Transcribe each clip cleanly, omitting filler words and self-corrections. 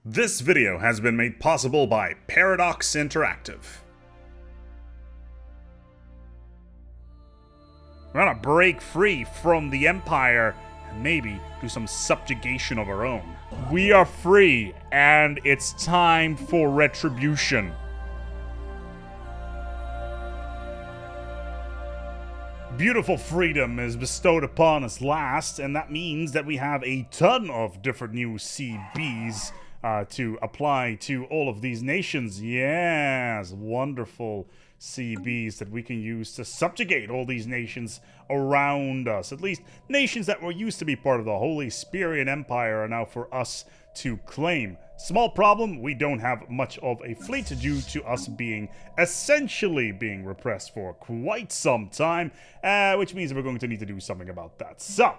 This video has been made possible by Paradox Interactive. We're gonna break free from the Empire and maybe do some subjugation of our own. We are free, and it's time for Retribution. Beautiful freedom is bestowed upon us last, and that means that we have a ton of different new CBs to apply to all of these nations. Yes, wonderful CBs that we can use to subjugate all these nations around us. At least nations that were used to be part of the Holy Spirian Empire are now for us to claim. Small problem, we don't have much of a fleet due to us being essentially being repressed for quite some time, which means we're going to need to do something about that. So,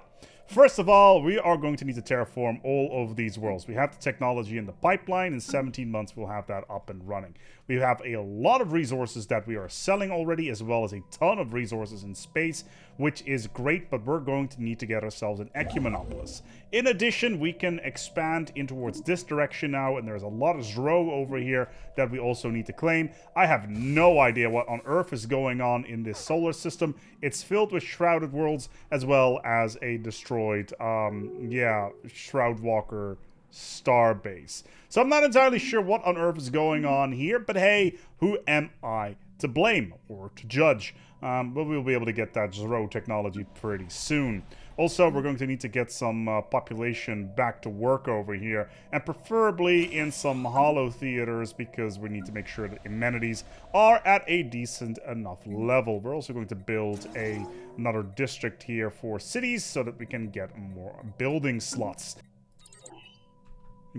first of all, we are going to need to terraform all of these worlds. We have the technology in the pipeline. In 17 months, we'll have that up and running. We have a lot of resources that we are selling already, as well as a ton of resources in space, which is great, but we're going to need to get ourselves an Ecumenopolis. In addition, we can expand in towards this direction now, and there's a lot of Zro over here that we also need to claim. I have no idea what on earth is going on in this solar system. It's filled with shrouded worlds, as well as a destroyed, Shroudwalker star base. So I'm not entirely sure what on earth is going on here, but hey, who am I to blame or to judge? But we'll be able to get that Zro technology pretty soon. Also, we're going to need to get some population back to work over here, and preferably in some hollow theaters, because we need to make sure that amenities are at a decent enough level. We're also going to build another district here for cities so that we can get more building slots.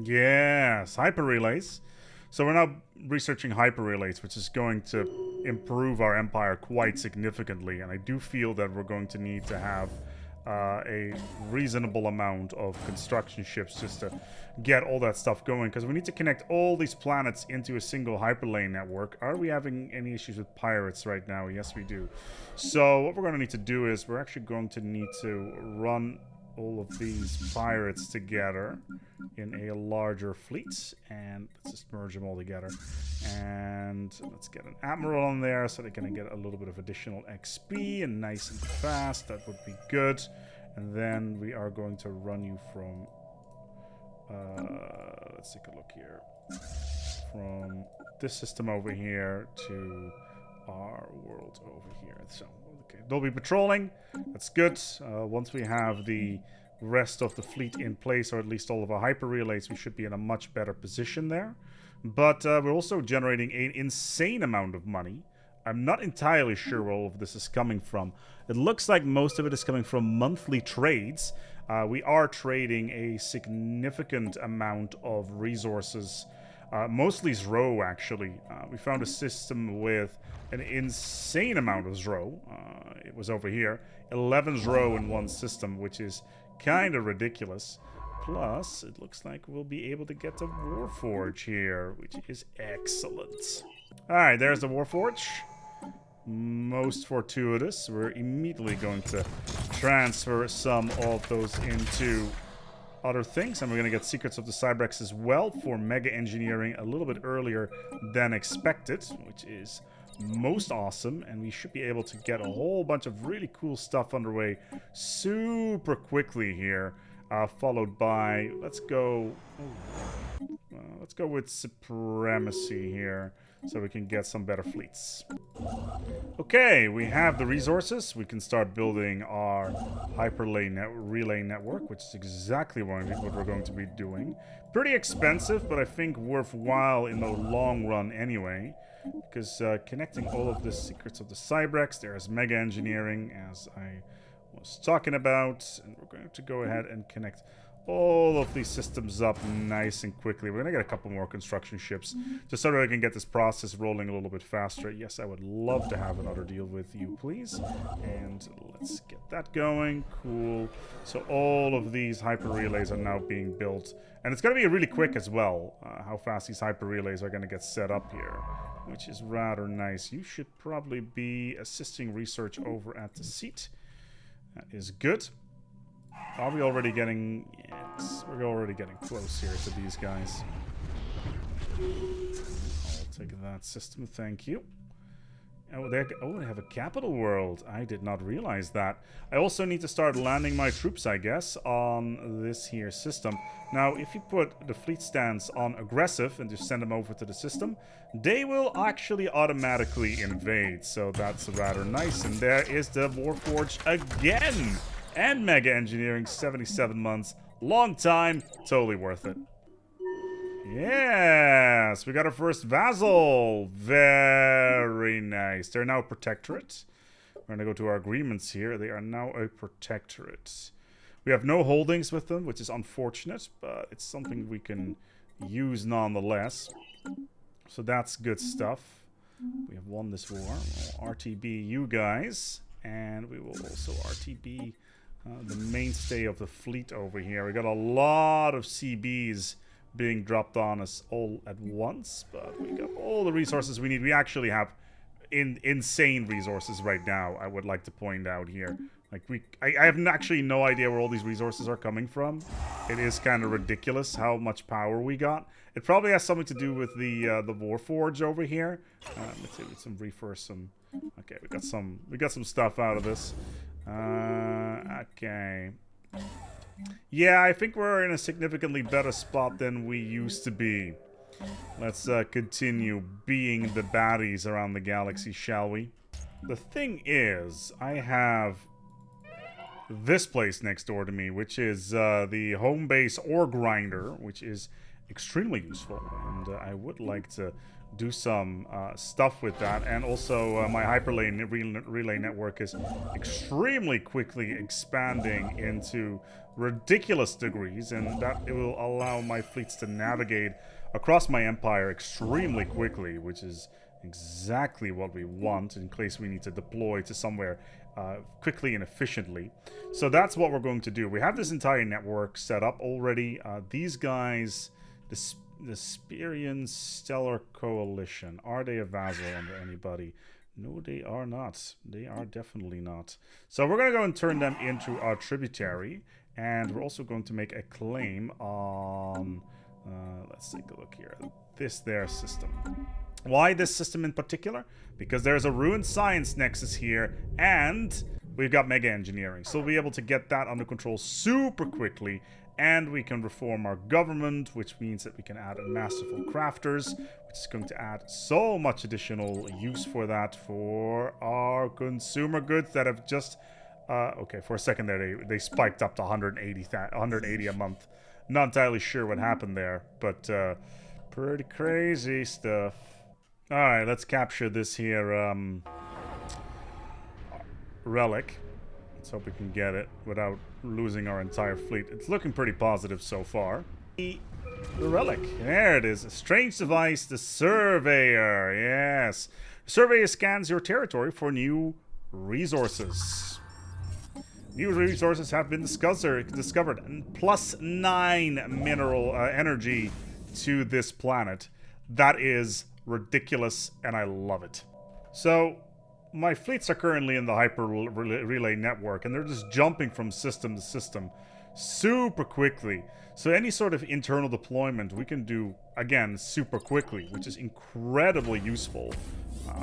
Yes, hyper relays. So we're now researching hyper relays, which is going to improve our empire quite significantly, and I do feel that we're going to need to have a reasonable amount of construction ships just to get all that stuff going, because we need to connect all these planets into a single hyperlane network. Are we having any issues with pirates right now? Yes, we do. So what we're going to need to do is we're actually going to need to run all of these pirates together in a larger fleet, and let's just merge them all together, and let's get an admiral on there so they're going to get a little bit of additional XP and nice and fast. That would be good. And then we are going to run you from let's take a look here, from this system over here to our world over here. So okay, they'll be patrolling. That's good. Once we have the rest of the fleet in place, or at least all of our hyper relays, we should be in a much better position there. But we're also generating an insane amount of money. I'm not entirely sure where all of this is coming from. It looks like most of it is coming from monthly trades. We are trading a significant amount of resources, mostly Zro, actually. We found a system with an insane amount of Zro. It was over here. 11 Zro in one system, which is kind of ridiculous. Plus, it looks like we'll be able to get the Warforge here, which is excellent. Alright, there's the Warforge. Most fortuitous. We're immediately going to transfer some of those into other things, and we're going to get Secrets of the Cybrex as well for mega engineering a little bit earlier than expected, which is most awesome, and we should be able to get a whole bunch of really cool stuff underway super quickly here, followed by, let's go with supremacy here so we can get some better fleets. Okay, we have the resources. We can start building our relay network, which is exactly what we're going to be doing. Pretty expensive, but I think worthwhile in the long run anyway, because connecting all of the Secrets of the Cybrex, there's mega engineering, as I was talking about, and we're going to go ahead and connect all of these systems up nice and quickly. We're going to get a couple more construction ships just so that I can get this process rolling a little bit faster. Yes, I would love to have another deal with you, please. And let's get that going. Cool. So all of these hyper relays are now being built. And it's going to be really quick as well, how fast these hyper relays are going to get set up here, which is rather nice. You should probably be assisting research over at the seat. That is good. Are we already getting... Yes, we're already getting close here to these guys. I'll take that system, thank you. Oh, they have a capital world. I did not realize that. I also need to start landing my troops, I guess, on this here system. Now, if you put the fleet stance on aggressive and just send them over to the system, they will actually automatically invade. So that's rather nice. And there is the Warforge again. And Mega Engineering, 77 months. Long time. Totally worth it. Yes, we got our first vassal. Very nice. They're now a protectorate. We're going to go to our agreements here. They are now a protectorate. We have no holdings with them, which is unfortunate, but it's something we can use nonetheless. So that's good stuff. We have won this war. We'll RTB you guys, and we will also RTB the mainstay of the fleet over here. We got a lot of CBs being dropped on us all at once, but we got all the resources we need. We actually have insane resources right now, I would like to point out here. Like, I have actually no idea where all these resources are coming from. It is kind of ridiculous how much power we got. It probably has something to do with the Warforge over here. Let's see, with some reefers, some... Okay, we got some stuff out of this. Okay. Yeah, I think we're in a significantly better spot than we used to be. Let's continue being the baddies around the galaxy, shall we? The thing is, I have this place next door to me, which is the home base ore grinder, which is extremely useful. And I would like to do some stuff with that. And also my hyperlane relay network is extremely quickly expanding into ridiculous degrees, and that it will allow my fleets to navigate across my empire extremely quickly, which is exactly what we want in case we need to deploy to somewhere quickly and efficiently. So that's what we're going to do. We have this entire network set up already. These guys, the Spirian Stellar Coalition, are they a vassal under anybody? No, they are not. They are definitely not. So we're going to go and turn them into our tributary, and we're also going to make a claim on... let's take a look here. Their system. Why this system in particular? Because there's a ruined science nexus here, and we've got mega engineering. So we'll be able to get that under control super quickly, and we can reform our government, which means that we can add masterful crafters, which is going to add so much additional use for that for our consumer goods that have just... okay, for a second there, they spiked up to 180 a month. Not entirely sure what happened there, but pretty crazy stuff. Alright, let's capture this here relic. Let's hope we can get it without losing our entire fleet. It's looking pretty positive so far. The relic. There it is. A strange device, the Surveyor. Yes. The Surveyor scans your territory for new resources. New resources have been discovered, and +9 mineral energy to this planet. That is ridiculous, and I love it. So, my fleets are currently in the hyper relay network, and they're just jumping from system to system super quickly. So any sort of internal deployment we can do, again, super quickly, which is incredibly useful,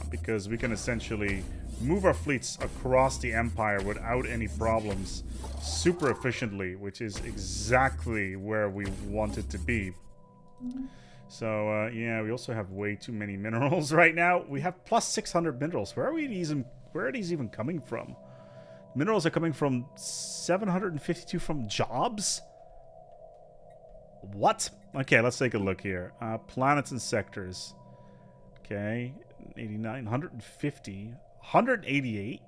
because we can essentially move our fleets across the Empire without any problems super efficiently, which is exactly where we want it to be. So, yeah, we also have way too many minerals right now. We have +600 minerals. Where are these even coming from? Minerals are coming from 752 from jobs? What? Okay, let's take a look here. Planets and sectors. Okay, 89, 150, 188.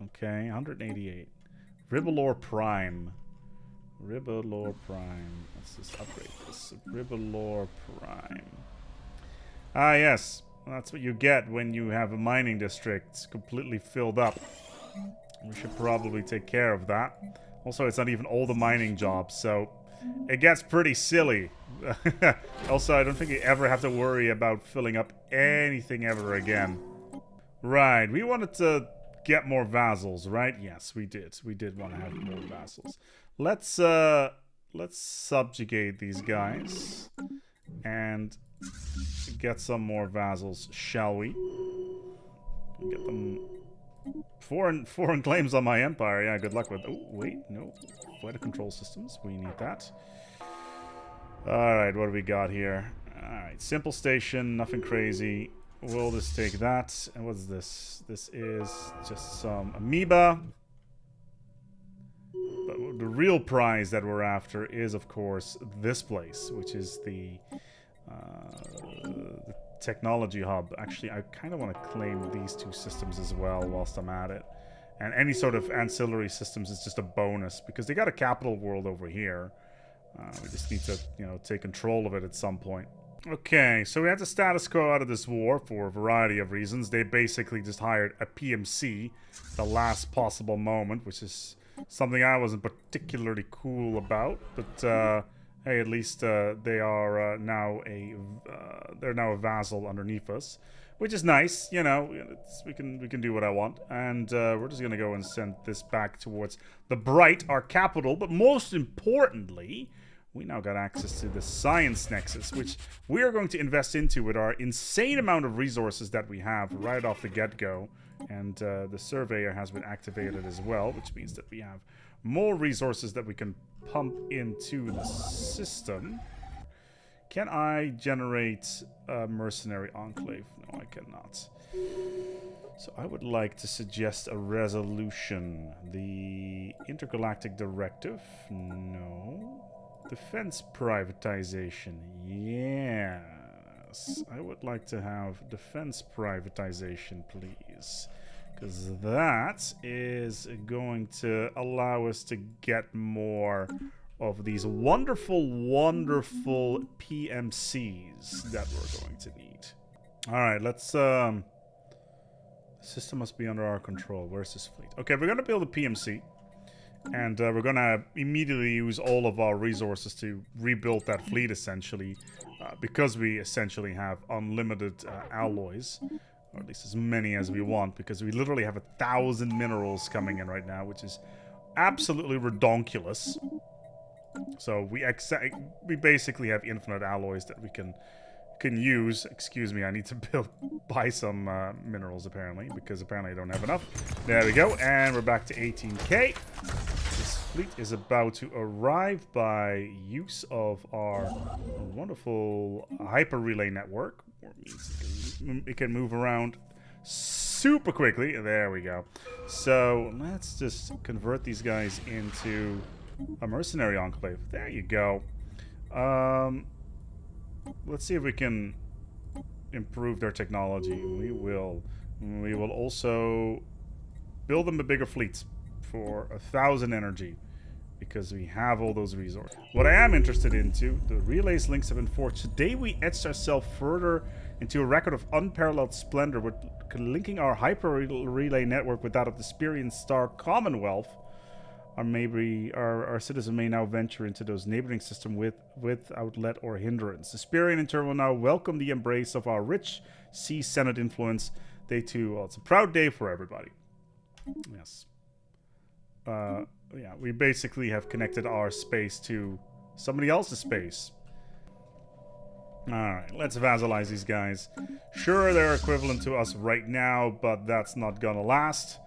Okay, 188. Ribalore Prime. Ribalore Prime. Let's just upgrade this. Ribalore Prime. Ah, yes. That's what you get when you have a mining district completely filled up. We should probably take care of that. Also, it's not even all the mining jobs, so it gets pretty silly. Also, I don't think you ever have to worry about filling up anything ever again. Right, we wanted to get more vassals, right? Yes, we did. We did want to have more vassals. Let's subjugate these guys. and get some more vassals, shall we? Get them foreign claims on my empire. Yeah, good luck with. Oh wait, no, flight control systems. We need that. All right, what do we got here? All right, simple station, nothing crazy. We'll just take that. And what's this? This is just some amoeba. But the real prize that we're after is, of course, this place, which is the technology hub. Actually, I kind of want to claim these two systems as well whilst I'm at it. And any sort of ancillary systems is just a bonus, because they got a capital world over here. We just need to, you know, take control of it at some point. Okay, so we had the status quo out of this war for a variety of reasons. They basically just hired a PMC, the last possible moment, which is something I wasn't particularly cool about. But hey, at least they are now they're now a vassal underneath us, which is nice. You know, we can do what I want, and we're just gonna go and send this back towards the Bright, our capital. But most importantly, we now got access to the Science Nexus, which we are going to invest into with our insane amount of resources that we have right off the get-go. And the Surveyor has been activated as well, which means that we have more resources that we can pump into the system. Can I generate a mercenary enclave? No, I cannot. So I would like to suggest a resolution. The Intergalactic Directive? No. Defense privatization, yes. I would like to have defense privatization, please. Because that is going to allow us to get more of these wonderful, wonderful PMCs that we're going to need. Alright, let's... the system must be under our control. Where's this fleet? Okay, we're going to build a PMC. And we're going to immediately use all of our resources to rebuild that fleet, essentially. Because we essentially have unlimited alloys. Or at least as many as we want. Because we literally have 1,000 minerals coming in right now. Which is absolutely redonkulous. So we basically have infinite alloys that we can use. Excuse me, I need to buy some minerals apparently. Because apparently I don't have enough. There we go. And we're back to 18k. This fleet is about to arrive by use of our wonderful hyper relay network. It can move around super quickly. There we go. So let's just convert these guys into a mercenary enclave. There you go. Let's see if we can improve their technology. We will also build them a bigger fleet for 1,000 energy, because we have all those resources. What I am interested into, the relays links have been forged. Today we etched ourselves further into a record of unparalleled splendor with linking our hyper relay network with that of the Spirian Star Commonwealth. Our citizen may now venture into those neighboring systems without let or hindrance. The Spirian in turn will now welcome the embrace of our rich Sea Senate influence. Day 2, well, it's a proud day for everybody. Yes. Yeah, we basically have connected our space to somebody else's space. Alright, let's vassalize these guys. Sure, they're equivalent to us right now, but that's not gonna last.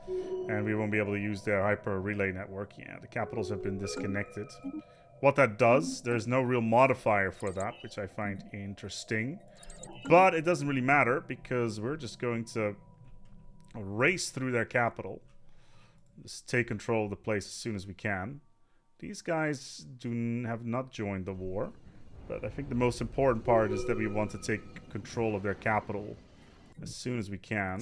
And we won't be able to use their hyper relay network. Yeah, the capitals have been disconnected. What that does, there's no real modifier for that, which I find interesting. But it doesn't really matter, because we're just going to race through their capital. Just take control of the place as soon as we can. These guys have not joined the war. But I think the most important part is that we want to take control of their capital as soon as we can.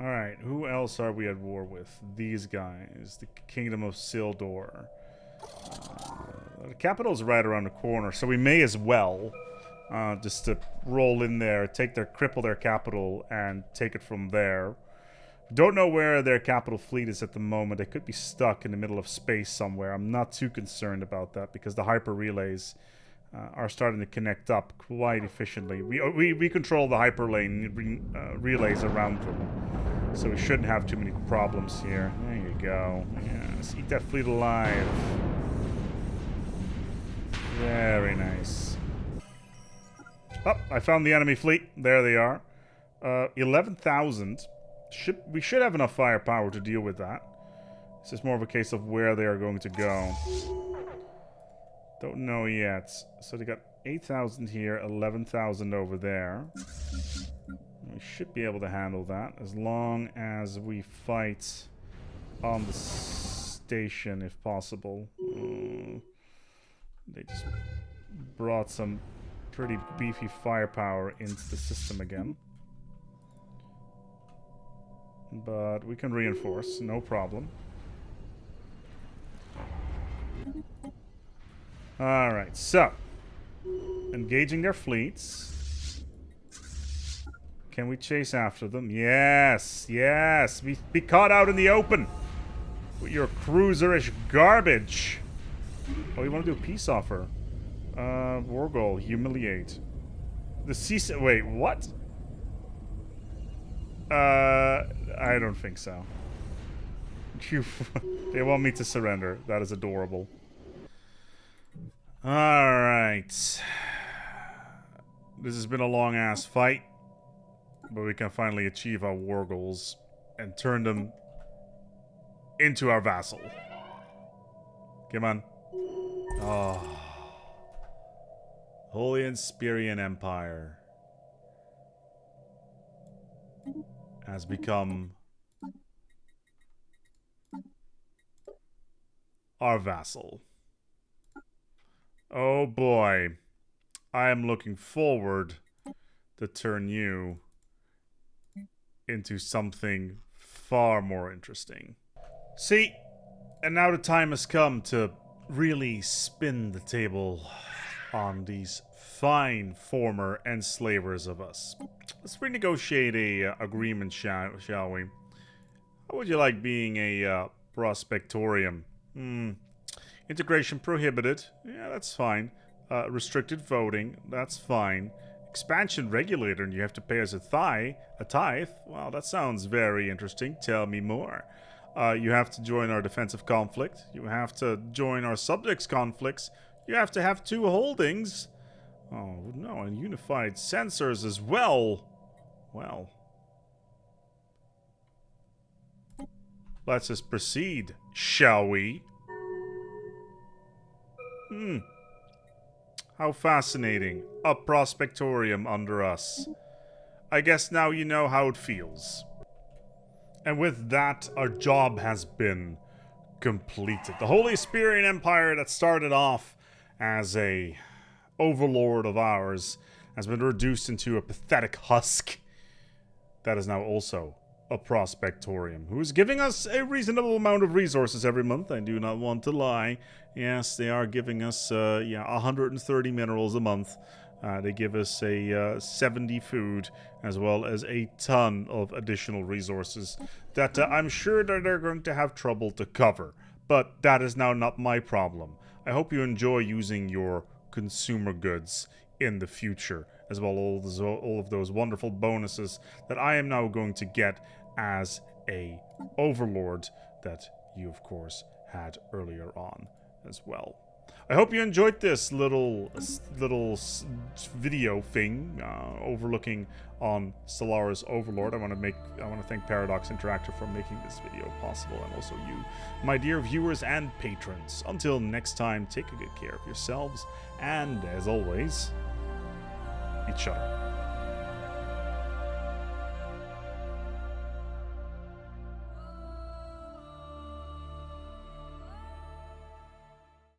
Alright, who else are we at war with? These guys. The Kingdom of Sildor. The capital's right around the corner, so we may as well just to roll in there, cripple their capital, and take it from there. Don't know where their capital fleet is at the moment. They could be stuck in the middle of space somewhere. I'm not too concerned about that, because the hyper relays are starting to connect up quite efficiently. We control the hyper lane relays around them, so we shouldn't have too many problems here. There you go. Yes, eat that fleet alive. Oh, I found the enemy fleet. There they are. 11,000. We should have enough firepower to deal with that. This is more of a case of where they are going to go. Don't know yet. So they got 8,000 here, 11,000 over there. We should be able to handle that as long as we fight on the station if possible. They just brought some pretty beefy firepower into the system again. But we can reinforce, no problem. Alright, so engaging their fleets. Can we chase after them? Yes, yes. Be caught out in the open with your cruiserish garbage. Oh, you want to do a peace offer? War goal, humiliate. The sea. Wait, what? I don't think so. They want me to surrender. That is adorable. Alright. This has been a long-ass fight. But we can finally achieve our war goals and turn them into our vassal. Come on. Oh. Holy Inspirian Empire has become our vassal. Oh boy. I am looking forward to turn you into something far more interesting. See, and now the time has come to really spin the table on these fine former enslavers of us. Let's renegotiate a agreement, shall we? How would you like being a prospectorium? Integration prohibited. Yeah, that's fine. Restricted voting. That's fine. Expansion regulator, and you have to pay us a tithe. Well, that sounds very interesting. Tell me more. You have to join our defensive conflict. You have to join our subjects conflicts. You have to have 2 holdings. Oh, no, and unified sensors as well. Well. Let's just proceed, shall we? How fascinating. A prospectorium under us. I guess now you know how it feels. And with that, our job has been completed. The Holy Inspirian Empire that started off as a overlord of ours has been reduced into a pathetic husk that is now also a prospectorium, who is giving us a reasonable amount of resources every month. I do not want to lie. Yes, they are giving us 130 minerals a month. They give us a 70 food, as well as a ton of additional resources that I'm sure that they're going to have trouble to cover. But that is now not my problem. I hope you enjoy using your consumer goods in the future, as well as all of those wonderful bonuses that I am now going to get as a overlord that you, of course, had earlier on as well. I hope you enjoyed this little video thing overlooking on Stellaris Overlord. I want to thank Paradox Interactive for making this video possible, and also you, my dear viewers and patrons. Until next time, take good care of yourselves, and as always, each other.